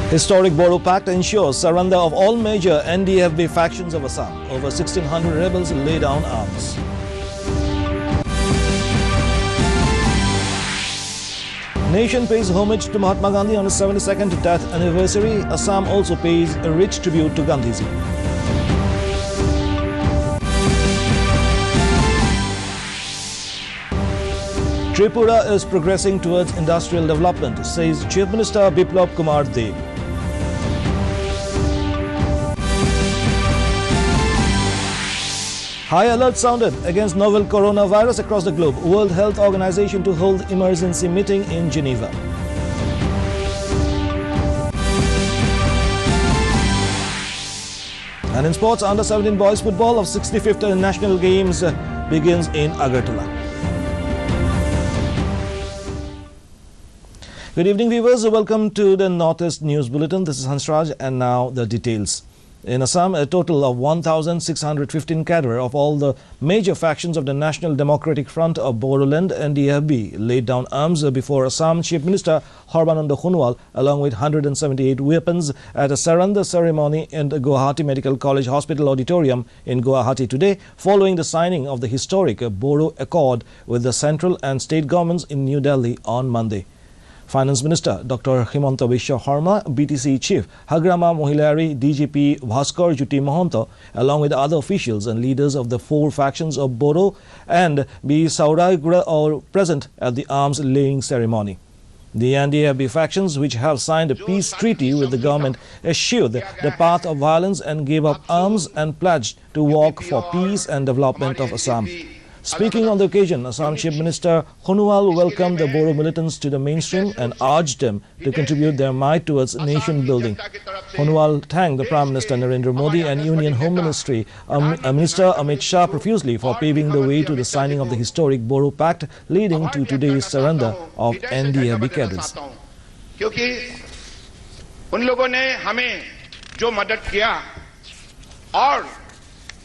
Historic Bodo Pact ensures surrender of all major NDFB factions of Assam. Over 1,600 rebels lay down arms. Nation pays homage to Mahatma Gandhi on his 72nd death anniversary. Assam also pays a rich tribute to Gandhiji. Tripura is progressing towards industrial development, says Chief Minister Biplab Kumar Deb. High alert sounded against novel coronavirus across the globe. World Health Organization to hold emergency meeting in Geneva. And in sports, under-17 boys football of 65th National Games begins in Agartala. Good evening, viewers. Welcome to the Northeast News Bulletin. This is Hansraj, and now the details. In Assam, a total of 1,615 cadre of all the major factions of the National Democratic Front of Bodoland NDFB laid down arms before Assam Chief Minister Sarbananda Sonowal, along with 178 weapons, at a surrender ceremony in the Guwahati Medical College Hospital Auditorium in Guwahati today, following the signing of the historic Bodo Accord with the central and state governments in New Delhi on Monday. Finance Minister Dr. Himanta Biswa Sarma, BTC Chief Hagrama Mohilari, DGP Bhaskar Jyoti Mahanto, along with other officials and leaders of the four factions of Bodo and B. Sauragra are present at the arms laying ceremony. The NDFB factions, which have signed a peace treaty with the government, eschewed the path of violence and gave up arms and pledged to work for peace and development of Assam. Speaking on the occasion, Assam Chief Minister Sonowal welcomed the Bodo militants to the mainstream and urged them to contribute their might towards nation building. Sonowal thanked the Prime Minister Narendra Modi and Union Home Ministry Minister Amit Shah profusely for paving the way to the signing of the historic Bodo Pact, leading to today's surrender of NDFB cadres. क्योंकि उन लोगों ने हमें जो मदद किया और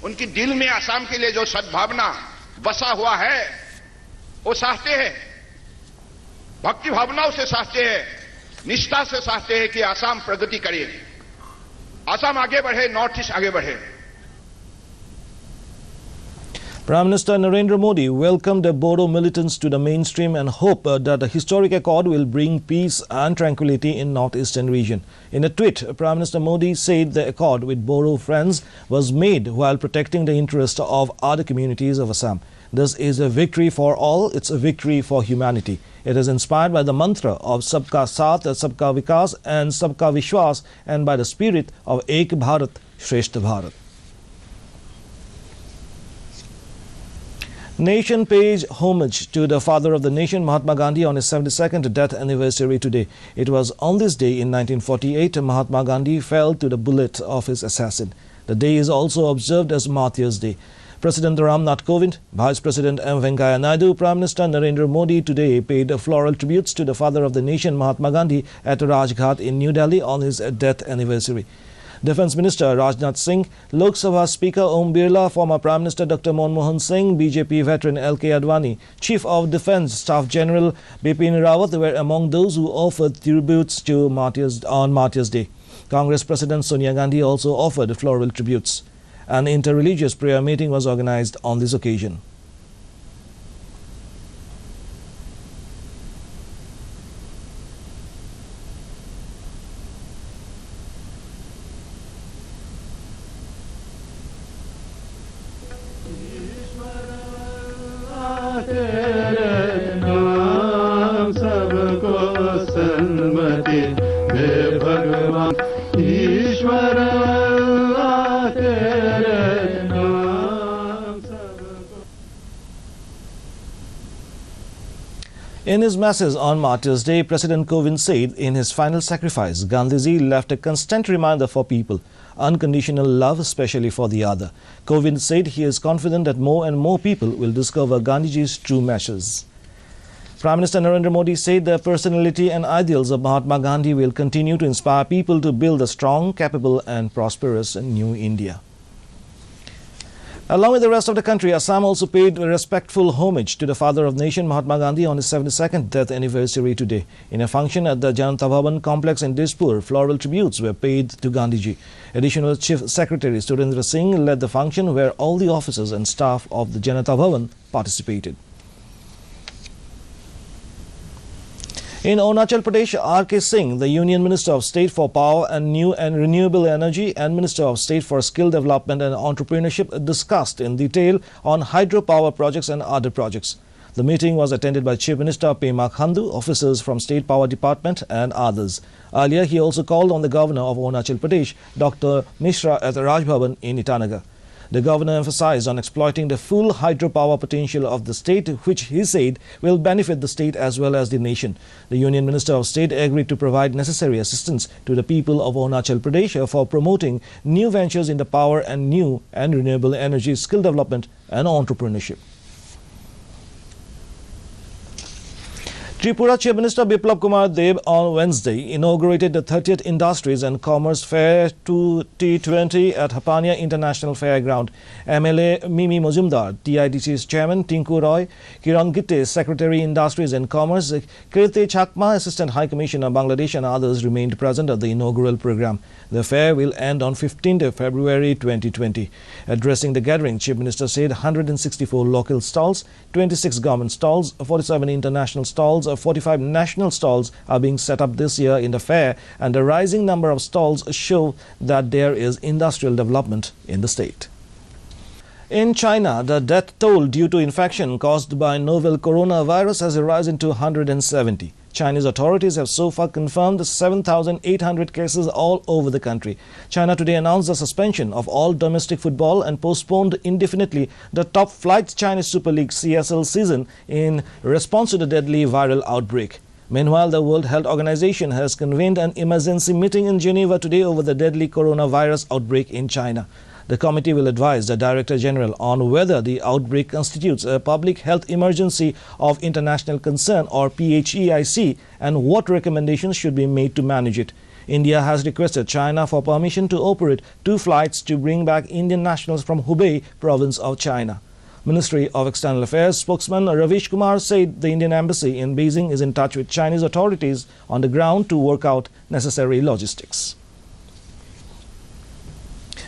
उनकी दिल में असम के लिए जो सद्भावना बसा हुआ है, वो चाहते हैं, भक्ति भावनाओं से चाहते हैं, निष्ठा से चाहते हैं कि असम प्रगति करे, असम आगे बढ़े, नॉर्थ ईस्ट आगे बढ़े. Prime Minister Narendra Modi welcomed the Bodo militants to the mainstream and hoped that the historic accord will bring peace and tranquility in northeastern region. In a tweet, Prime Minister Modi said the accord with Bodo friends was made while protecting the interests of other communities of Assam. This is a victory for all. It's a victory for humanity. It is inspired by the mantra of Sabka Saath, Sabka Vikas and Sabka Vishwas, and by the spirit of Ek Bharat, Shreshth Bharat. Nation pays homage to the father of the nation, Mahatma Gandhi, on his 72nd death anniversary today. It was on this day in 1948 Mahatma Gandhi fell to the bullet of his assassin. The day is also observed as Martyrs' Day. President Ramnath Kovind, Vice President M. Venkaiah Naidu, Prime Minister Narendra Modi today paid floral tributes to the father of the nation, Mahatma Gandhi, at Rajghat in New Delhi on his death anniversary. Defence Minister Rajnath Singh, Lok Sabha Speaker Om Birla, former Prime Minister Dr. Manmohan Singh, BJP veteran L.K. Advani, Chief of Defence Staff General Bipin Rawat were among those who offered tributes to martyrs on Martyrs' Day. Congress President Sonia Gandhi also offered floral tributes. An interreligious prayer meeting was organized on this occasion. In his message on Martyrs' Day, President Kovind said in his final sacrifice, Gandhiji left a constant reminder for people, unconditional love, especially for the other. Kovind said he is confident that more and more people will discover Gandhiji's true message. Prime Minister Narendra Modi said the personality and ideals of Mahatma Gandhi will continue to inspire people to build a strong, capable and prosperous new India. Along with the rest of the country, Assam also paid respectful homage to the father of nation Mahatma Gandhi on his 72nd death anniversary today. In a function at the Janata Bhavan complex in Dispur, floral tributes were paid to Gandhiji. Additional Chief Secretary Surendra Singh led the function where all the officers and staff of the Janata Bhavan participated. In Arunachal Pradesh, R.K. Singh, the Union Minister of State for Power and New and Renewable Energy and Minister of State for Skill Development and Entrepreneurship, discussed in detail on hydropower projects and other projects. The meeting was attended by Chief Minister Pema Khandu, officers from State Power Department and others. Earlier, he also called on the Governor of Arunachal Pradesh, Dr. Mishra, at the Raj Bhavan in Itanagar. The governor emphasized on exploiting the full hydropower potential of the state, which he said will benefit the state as well as the nation. The Union Minister of State agreed to provide necessary assistance to the people of Arunachal Pradesh for promoting new ventures in the power and new and renewable energy, skill development and entrepreneurship. Tripura Chief Minister Biplab Kumar Deb on Wednesday inaugurated the 30th Industries and Commerce Fair 2020 at Hapania International Fairground. MLA Mimi Mojumdar, TIDC's Chairman Tinku Roy, Kiran Gitte, Secretary Industries and Commerce, Kirti Chakma, Assistant High Commissioner Bangladesh and others remained present at the inaugural program. The fair will end on 15th February 2020. Addressing the gathering, Chief Minister said 164 local stalls, 26 government stalls, 47 international stalls, 45 national stalls are being set up this year in the fair, and the rising number of stalls show that there is industrial development in the state. In China, the death toll due to infection caused by novel coronavirus has risen to 170. Chinese authorities have so far confirmed 7,800 cases all over the country. China today announced the suspension of all domestic football and postponed indefinitely the top flight Chinese Super League CSL season in response to the deadly viral outbreak. Meanwhile, the World Health Organization has convened an emergency meeting in Geneva today over the deadly coronavirus outbreak in China. The committee will advise the Director General on whether the outbreak constitutes a public health emergency of international concern or PHEIC and what recommendations should be made to manage it. India has requested China for permission to operate 2 flights to bring back Indian nationals from Hubei province of China. Ministry of External Affairs spokesman Ravish Kumar said the Indian Embassy in Beijing is in touch with Chinese authorities on the ground to work out necessary logistics.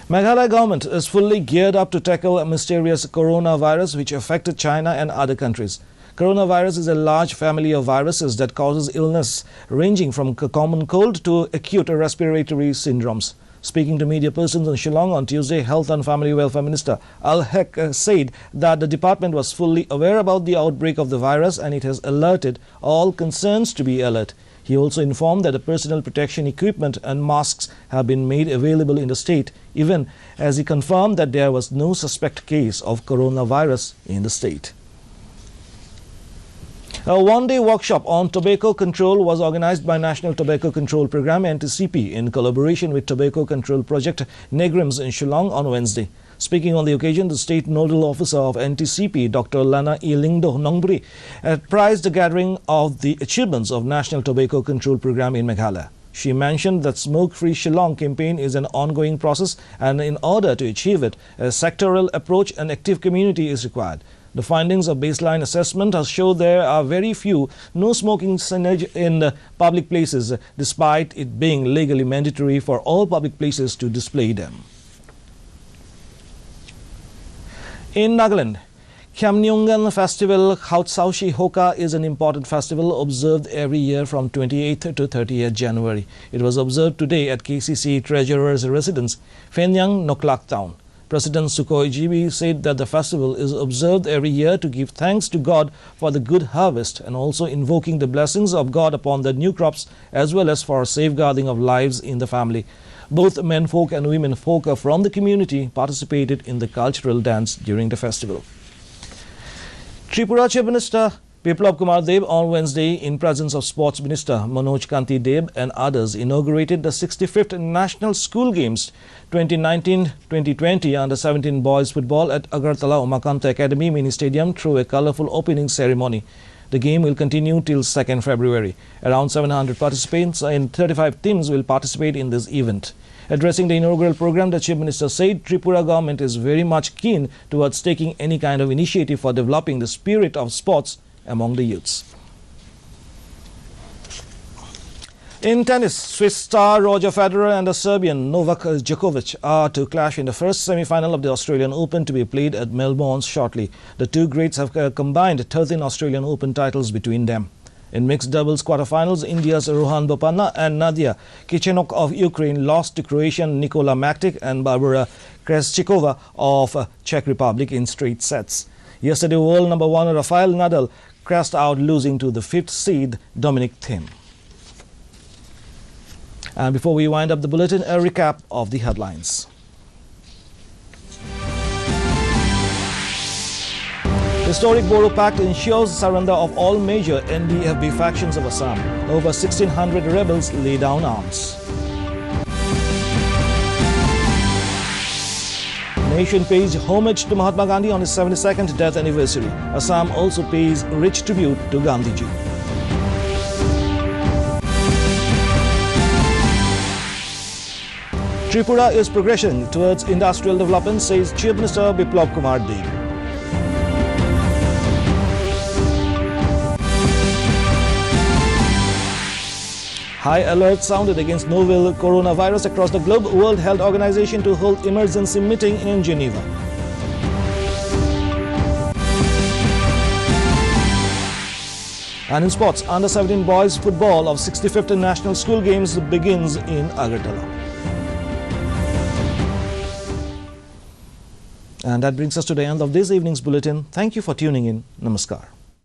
Meghalaya government is fully geared up to tackle a mysterious coronavirus which affected China and other countries. Coronavirus is a large family of viruses that causes illness ranging from common cold to acute respiratory syndromes. Speaking to media persons in Shillong on Tuesday, Health and Family Welfare Minister Al Haq said that the department was fully aware about the outbreak of the virus and it has alerted all concerns to be alert. He also informed that the personal protection equipment and masks have been made available in the state, even as he confirmed that there was no suspect case of coronavirus in the state. A one-day workshop on tobacco control was organized by National Tobacco Control Program NTCP in collaboration with Tobacco Control Project Negrims in Shillong on Wednesday. Speaking on the occasion, the State Nodal Officer of NTCP, Dr. Lana E. Lingdo Nongbri, praised the gathering of the achievements of National Tobacco Control Program in Meghalaya. She mentioned that Smoke-Free Shillong campaign is an ongoing process and in order to achieve it, a sectoral approach and active community is required. The findings of baseline assessment show there are very few no smoking signage in public places, despite it being legally mandatory for all public places to display them. In Nagaland, Khamnyungan Festival Khautsaushi Hoka is an important festival observed every year from 28th to 30th January. It was observed today at KCC Treasurer's residence, Phenyang, Noklak Town. President Sukhoi Jibi said that the festival is observed every year to give thanks to God for the good harvest and also invoking the blessings of God upon the new crops as well as for safeguarding of lives in the family. Both men folk and women folk from the community participated in the cultural dance during the festival. Tripura Chief Minister Biplab Kumar Deb on Wednesday, in presence of Sports Minister Manoj Kanti Deb and others, inaugurated the 65th National School Games 2019-2020 Under-17 Boys Football at Agartala Umakanta Academy Mini Stadium through a colourful opening ceremony. The game will continue till 2nd February. Around 700 participants in 35 teams will participate in this event. Addressing the inaugural program, the Chief Minister said Tripura government is very much keen towards taking any kind of initiative for developing the spirit of sports among the youths. In tennis, Swiss star Roger Federer and the Serbian Novak Djokovic are to clash in the first semi-final of the Australian Open to be played at Melbourne shortly. The two greats have combined 13 Australian Open titles between them. In mixed doubles quarterfinals, India's Rohan Bopanna and Nadia Kichenok of Ukraine lost to Croatian Nikola Maktic and Barbara Krejcikova of Czech Republic in straight sets. Yesterday, world number 1 Rafael Nadal crashed out, losing to the 5th seed Dominic Thiem. And before we wind up the bulletin, a recap of the headlines. Historic Bodo Pact ensures surrender of all major NDFB factions of Assam. Over 1,600 rebels lay down arms. Nation pays homage to Mahatma Gandhi on his 72nd death anniversary. Assam also pays rich tribute to Gandhiji. Tripura is progressing towards industrial development, says Chief Minister Biplab Kumar Deb. High alert sounded against novel coronavirus across the globe. World Health Organization to hold emergency meeting in Geneva. And in sports, under-17 boys football of 65th National School Games begins in Agartala. And that brings us to the end of this evening's bulletin. Thank you for tuning in. Namaskar.